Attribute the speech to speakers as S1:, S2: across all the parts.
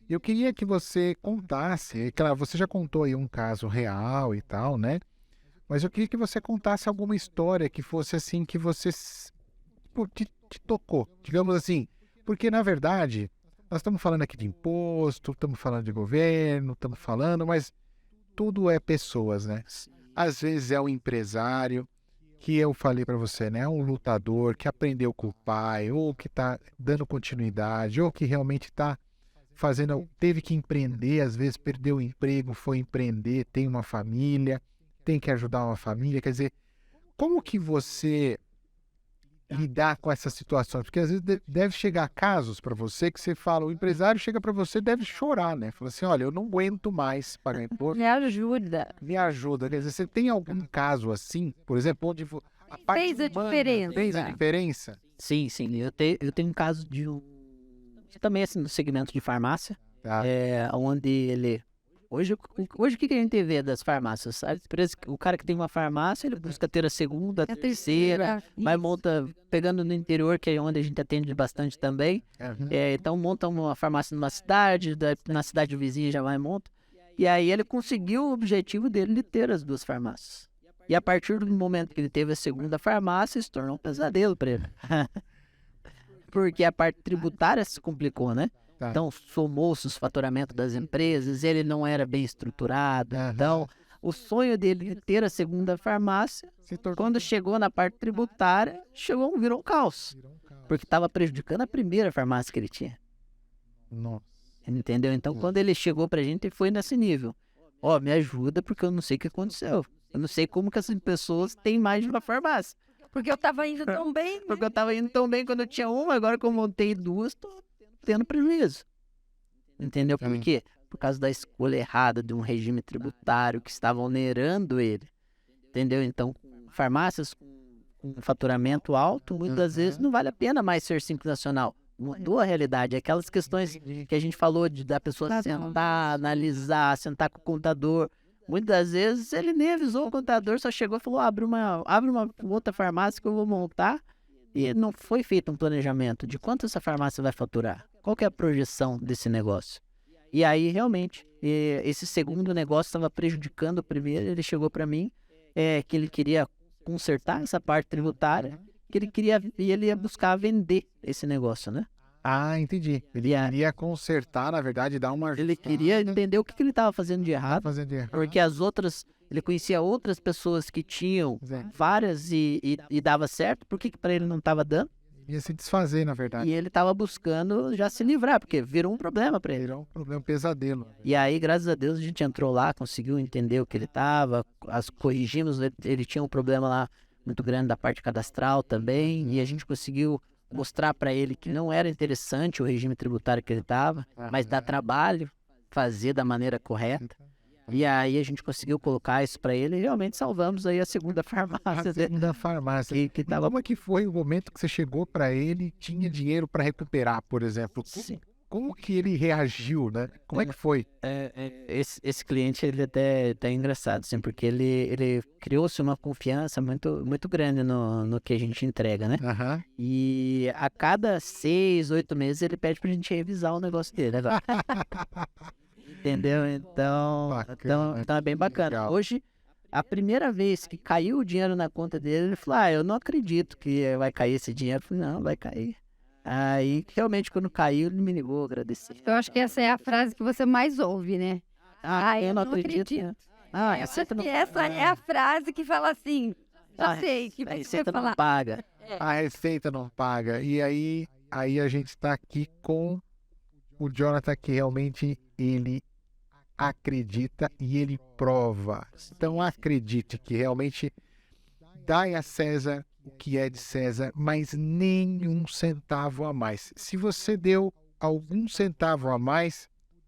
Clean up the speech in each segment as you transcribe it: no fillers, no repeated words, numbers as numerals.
S1: Eu queria que você contasse, claro, você já contou aí um caso real e tal, né? Mas eu queria que você contasse alguma história que fosse assim, que você tipo, te tocou, digamos assim. Porque, na verdade, nós estamos falando aqui de imposto, estamos falando de governo, estamos falando, mas tudo é pessoas, né? Às vezes é o empresário, que eu falei para você, né? Um lutador que aprendeu com o pai, ou que está dando continuidade, ou que realmente está fazendo, teve que empreender, às vezes perdeu o emprego, foi empreender, tem uma família, tem que ajudar uma família. Quer dizer, como que você lidar com essas situações? Porque às vezes deve chegar casos para você que você fala, o empresário chega para você, deve chorar, né? Fala assim, olha, eu não aguento mais pagar imposto,
S2: Me ajuda.
S1: me ajuda. Quer dizer, você tem algum caso assim, por exemplo, onde a parte
S2: Fez a
S1: humana
S2: diferença.
S1: fez a diferença?
S3: Sim, sim. Eu tenho um caso de um. Também assim, no segmento de farmácia.
S1: Tá.
S3: Onde ele. Hoje o que a gente vê das farmácias? Sabe? O cara que tem uma farmácia, ele busca ter a segunda, a terceira, vai monta, pegando no interior, que é onde a gente atende bastante também.
S1: Uhum.
S3: Então monta uma farmácia numa cidade, na cidade vizinha já vai e monta. E aí ele conseguiu o objetivo dele de ter as duas farmácias. E a partir do momento que ele teve a segunda farmácia, se tornou um pesadelo para ele. Porque a parte tributária se complicou, né?
S1: Tá.
S3: Então, somou-se os faturamentos das empresas, ele não era bem estruturado.
S1: Aham.
S3: Então, o sonho dele de ter a segunda farmácia, quando chegou na parte tributária, virou um caos. Porque estava prejudicando a primeira farmácia que ele tinha.
S1: Nossa.
S3: Entendeu? Então, quando ele chegou pra gente, foi nesse nível. Ó, me ajuda porque eu não sei o que aconteceu. Eu não sei como que essas pessoas têm mais de uma farmácia.
S2: Porque eu tava indo tão bem.
S3: Porque eu tava indo tão bem quando eu tinha uma, agora que eu montei duas, tô tendo prejuízo. Entendeu? Por quê? Por causa da escolha errada de um regime tributário que estava onerando ele. Entendeu? Então, farmácias com faturamento alto, muitas vezes não vale a pena mais ser Simples Nacional. Mudou a realidade. Aquelas questões que a gente falou da pessoa sentar, analisar, sentar com o contador. Muitas vezes ele nem avisou o contador, só chegou e falou, abre uma outra farmácia que eu vou montar. E não foi feito um planejamento de quanto essa farmácia vai faturar. Qual que é a projeção desse negócio? E aí, realmente, esse segundo negócio estava prejudicando o primeiro. Ele chegou para mim que ele queria consertar essa parte tributária, que ele ia buscar vender esse negócio, né?
S1: Ah, entendi. Ele queria consertar, na verdade, dar uma
S3: Ele queria entender o que ele estava fazendo de errado,
S1: fazendo errado.
S3: porque ele conhecia outras pessoas que tinham
S1: Zé,
S3: várias e dava certo, por que para ele não estava dando?
S1: ia se desfazer, na verdade.
S3: E ele estava buscando já se livrar, porque virou um problema para ele.
S1: Virou um problema, um pesadelo.
S3: E aí, graças a Deus, a gente entrou lá, conseguiu entender o que ele estava, corrigimos, ele tinha um problema lá muito grande da parte cadastral também, e a gente conseguiu mostrar para ele que não era interessante o regime tributário que ele estava, mas dá trabalho fazer da maneira correta. E aí a gente conseguiu colocar isso para ele e realmente salvamos aí a segunda farmácia dele.
S1: Da farmácia.
S3: Que
S1: Mas
S3: tava...
S1: como é que foi o momento que você chegou para ele e tinha dinheiro para recuperar, por exemplo?
S3: Sim.
S1: Como que ele reagiu, né? Como é que foi?
S3: Esse cliente, ele até é engraçado, assim, porque ele criou-se uma confiança muito, muito grande no que a gente entrega, né?
S1: Aham.
S3: E a cada 6, 8 meses ele pede pra gente revisar o negócio dele agora. Entendeu? Então é bem bacana.
S1: Legal.
S3: Hoje, a primeira vez que caiu o dinheiro na conta dele, ele falou, eu não acredito que vai cair esse dinheiro. Eu falei, não, vai cair. Aí, realmente, quando caiu, ele me ligou, agradecendo.
S2: Eu acho que essa é a frase que você mais ouve, né?
S3: Eu não acredito.
S2: Eu
S3: Essa
S2: acho que essa é a frase que fala assim. Já sei, que
S3: a
S2: você vai
S3: receita não
S2: falar.
S3: paga.
S1: A receita não paga. E aí a gente está aqui com o Jonathan, que realmente ele acredita e ele prova. Então acredite que realmente dai a César o que é de César, mas nenhum centavo a mais. Se você deu algum centavo a mais,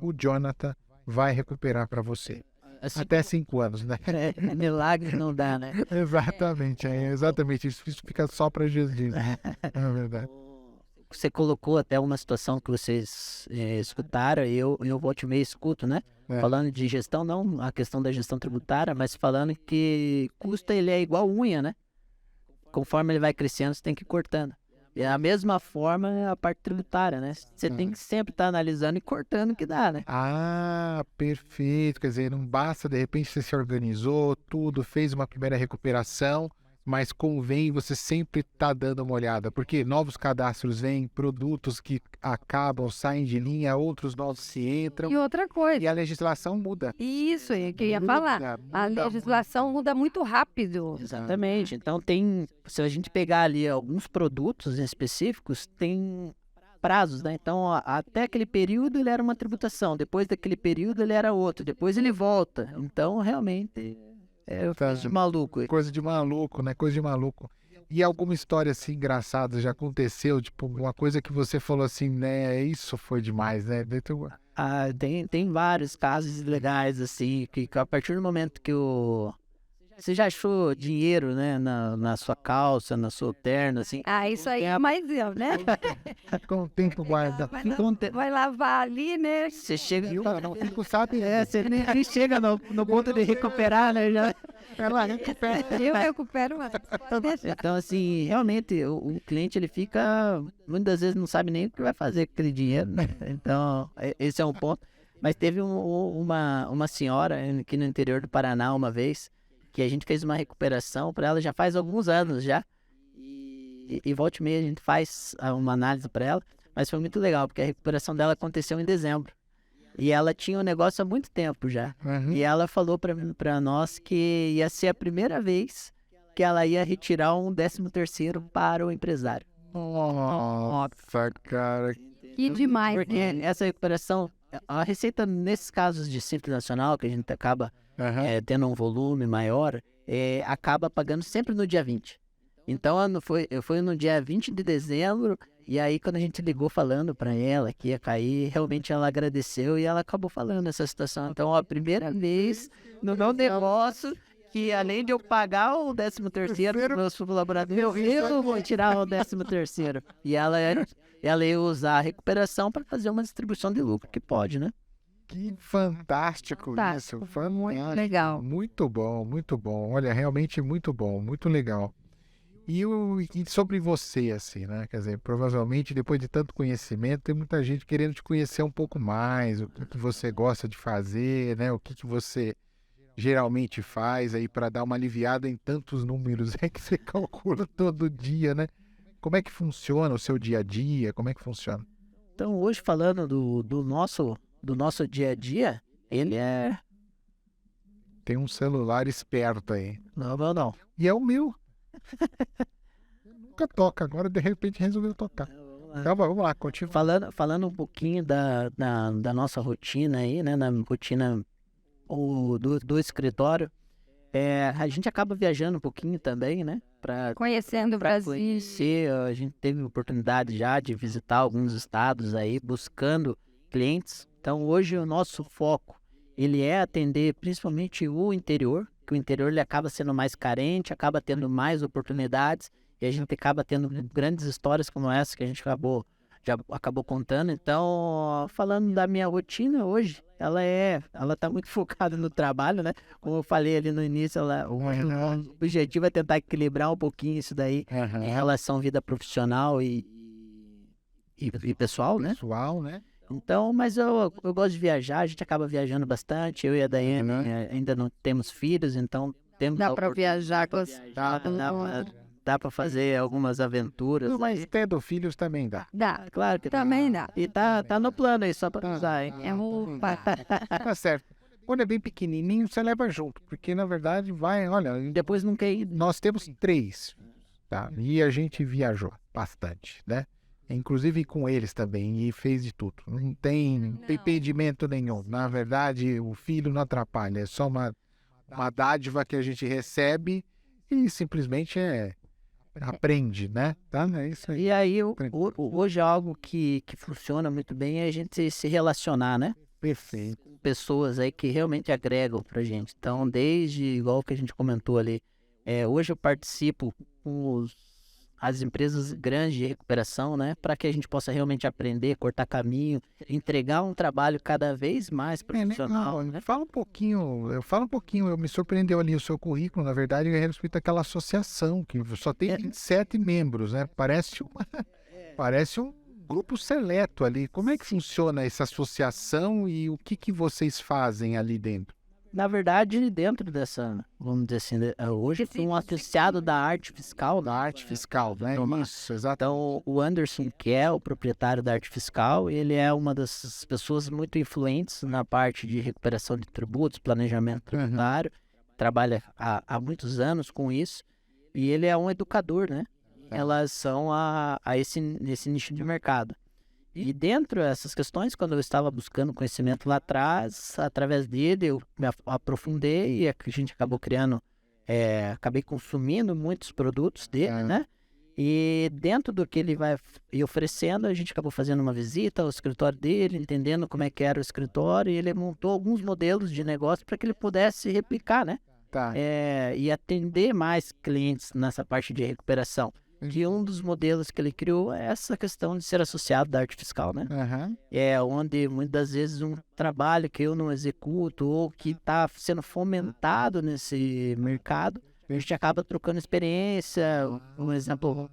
S1: o Jonathan vai recuperar para você.
S3: Assim,
S1: Até 5 anos, né?
S3: milagre não dá, né?
S1: Exatamente, exatamente. Isso fica só para Jesus. É verdade.
S3: Você colocou até uma situação que vocês escutaram, e eu volte e meia escuto, né? Falando de gestão, não a questão da gestão tributária, mas falando que custo ele é igual unha, né? Conforme ele vai crescendo, você tem que ir cortando. E a mesma forma é a parte tributária, né? Você tem que sempre estar analisando e cortando o que dá, né?
S1: Ah, perfeito. Quer dizer, não basta, de repente, você se organizou, tudo, fez uma primeira recuperação, mas convém você sempre estar dando uma olhada, porque novos cadastros vêm, produtos que acabam, saem de linha, outros novos se entram,
S2: E outra
S1: e
S2: coisa,
S1: a legislação muda.
S2: isso é que eu ia falar. A legislação muda muito rápido.
S3: Exatamente. Então se a gente pegar ali alguns produtos específicos, tem prazos, né? Então, até aquele período ele era uma tributação, depois daquele período ele era outro, depois ele volta. Então, realmente, coisa de maluco.
S1: Coisa de maluco, né? Coisa de maluco. E alguma história assim engraçada já aconteceu? Tipo, uma coisa que você falou assim, né? Isso foi demais, né?
S3: Tem vários casos legais, assim, que a partir do momento que você já achou dinheiro, né, na sua calça, na sua terno, assim.
S2: Ah, isso aí é mais eu, né?
S1: Com o tempo guarda.
S2: Vai lavar ali, né?
S3: Você chega.
S1: Não fico sabe.
S3: Você nem chega no ponto de recuperar, né? Já.
S1: Ela recupera.
S2: Eu recupero mais.
S3: Então, assim, realmente, o cliente, ele fica, muitas vezes não sabe nem o que vai fazer com aquele dinheiro, né? Então, esse é um ponto. Mas teve uma senhora aqui no interior do Paraná, uma vez, que a gente fez uma recuperação para ela já faz alguns anos já. E volta e meia a gente faz uma análise para ela, mas foi muito legal, porque a recuperação dela aconteceu em dezembro. E ela tinha o negócio há muito tempo já.
S1: Uhum.
S3: E ela falou para nós que ia ser a primeira vez que ela ia retirar um 13º para o empresário.
S1: Nossa, cara.
S2: Que demais.
S3: Porque essa recuperação, a receita nesses casos de Simples Nacional, que a gente acaba tendo um volume maior, acaba pagando sempre no dia 20. Então, foi no dia 20 de dezembro, e aí quando a gente ligou falando para ela que ia cair, realmente ela agradeceu e ela acabou falando essa situação. Então, a primeira vez no meu negócio que além de eu pagar o 13º para meus colaboradores, eu vou tirar o 13º. E ela ia usar a recuperação para fazer uma distribuição de lucro, que pode, né?
S1: Que fantástico
S2: Fantástico.
S1: isso. Fantástico.
S2: Legal.
S1: Muito bom, muito bom. Olha, realmente muito bom, muito legal. E sobre você, assim, né? Quer dizer, provavelmente depois de tanto conhecimento, tem muita gente querendo te conhecer um pouco mais, o que você gosta de fazer, né? O que você geralmente faz aí para dar uma aliviada em tantos números que você calcula todo dia, né? Como é que funciona o seu dia a dia? Como é que funciona?
S3: Então, hoje falando do nosso dia a dia, ele é...
S1: Tem um celular esperto aí.
S3: Não.
S1: E é o meu. Nunca toca, agora de repente resolveu tocar. Então vamos lá, continua.
S3: Falando um pouquinho da nossa rotina aí, né? Na rotina do escritório, a gente acaba viajando um pouquinho também, né?
S2: Conhecendo o
S3: Para
S2: Brasil.
S3: conhecer, a gente teve oportunidade já de visitar alguns estados aí, buscando clientes. Então, hoje o nosso foco, ele é atender principalmente o interior, que o interior ele acaba sendo mais carente, acaba tendo mais oportunidades, e a gente acaba tendo grandes histórias como essa que a gente já acabou contando. Então, falando da minha rotina hoje, ela tá muito focada no trabalho, né? Como eu falei ali no início, o objetivo é tentar equilibrar um pouquinho isso daí em relação à vida profissional e pessoal, né?
S1: Pessoal, né?
S3: Então, mas eu gosto de viajar, a gente acaba viajando bastante, eu e a Daiane ainda não temos filhos, então temos...
S2: Dá para viajar com
S3: Dá para fazer algumas aventuras.
S1: Mas tendo filhos também dá.
S2: Dá.
S3: Claro que
S2: Também dá.
S3: E tá no plano aí, só para usar, hein?
S1: Tá certo. Quando é bem pequenininho, você leva junto, porque na verdade olha,
S3: Depois não quer ir.
S1: nós temos 3, tá? E a gente viajou bastante, né? Inclusive com eles também, e fez de tudo. Não tem impedimento nenhum. Na verdade, o filho não atrapalha, é só uma dádiva que a gente recebe e simplesmente aprende, né? Tá? É isso aí.
S3: E aí, hoje algo que funciona muito bem é a gente se relacionar, né?
S1: Perfeito.
S3: Com pessoas aí que realmente agregam pra gente. Então, desde, igual que a gente comentou ali, hoje eu participo com as empresas grandes de recuperação, né? Para que a gente possa realmente aprender, cortar caminho, entregar um trabalho cada vez mais profissional,
S1: Legal.
S3: né?
S1: Fala um pouquinho, me surpreendeu ali o seu currículo, na verdade, a respeito daquela associação, que só tem 27 membros, né? Parece um grupo seleto ali. Como é que funciona essa associação e o que vocês fazem ali dentro?
S3: Na verdade, dentro dessa, vamos dizer assim, hoje eu sou um associado da arte fiscal,
S1: Da arte fiscal, né? Isso, exato.
S3: Então, o Anderson, que é o proprietário da arte fiscal, ele é uma das pessoas muito influentes na parte de recuperação de tributos, planejamento tributário, trabalha há muitos anos com isso, e ele é um educador, né? Elas são esse nicho de mercado. E dentro dessas questões, quando eu estava buscando conhecimento lá atrás, através dele eu me aprofundei e a gente acabou criando, acabei consumindo muitos produtos dele, né? E dentro do que ele vai ir oferecendo, a gente acabou fazendo uma visita ao escritório dele, entendendo como é que era o escritório, e ele montou alguns modelos de negócio para que ele pudesse replicar, né?
S1: Tá.
S3: E atender mais clientes nessa parte de recuperação. E um dos modelos que ele criou é essa questão de ser associado da arte fiscal, né?
S1: Aham.
S3: É onde muitas vezes um trabalho que eu não executo ou que está sendo fomentado nesse mercado, a gente acaba trocando experiência. Um exemplo,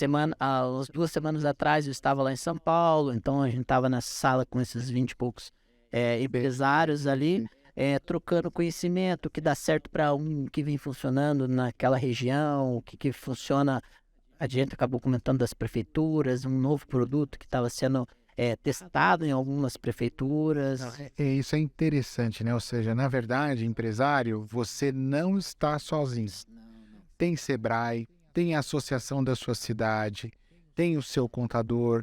S3: umas 2 semanas atrás eu estava lá em São Paulo, então a gente estava nessa sala com esses 20 e poucos empresários ali, trocando conhecimento, o que dá certo para um, o que vem funcionando naquela região, o que funciona. A gente acabou comentando das prefeituras, um novo produto que estava sendo testado em algumas prefeituras.
S1: Isso é interessante, né? Ou seja, na verdade, empresário, você não está sozinho. Tem Sebrae, tem a associação da sua cidade, tem o seu contador,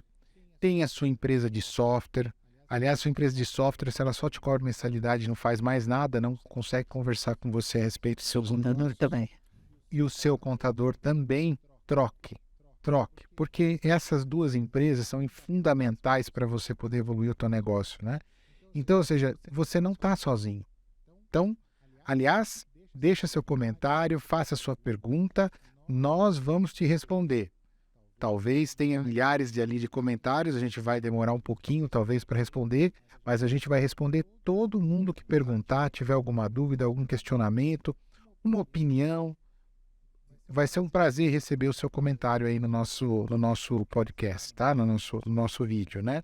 S1: tem a sua empresa de software. Aliás, sua empresa de software, se ela só te cobra mensalidade e não faz mais nada, não consegue conversar com você a respeito dos seus números.
S3: Também.
S1: E o seu contador também, troque, porque essas duas empresas são fundamentais para você poder evoluir o teu negócio, né? Então, ou seja, você não está sozinho. Então, aliás, deixa seu comentário, faça sua pergunta, nós vamos te responder. Talvez tenha milhares de comentários, a gente vai demorar um pouquinho, talvez, para responder, mas a gente vai responder todo mundo que perguntar, tiver alguma dúvida, algum questionamento, uma opinião. Vai ser um prazer receber o seu comentário aí no nosso podcast, tá? No nosso vídeo, né?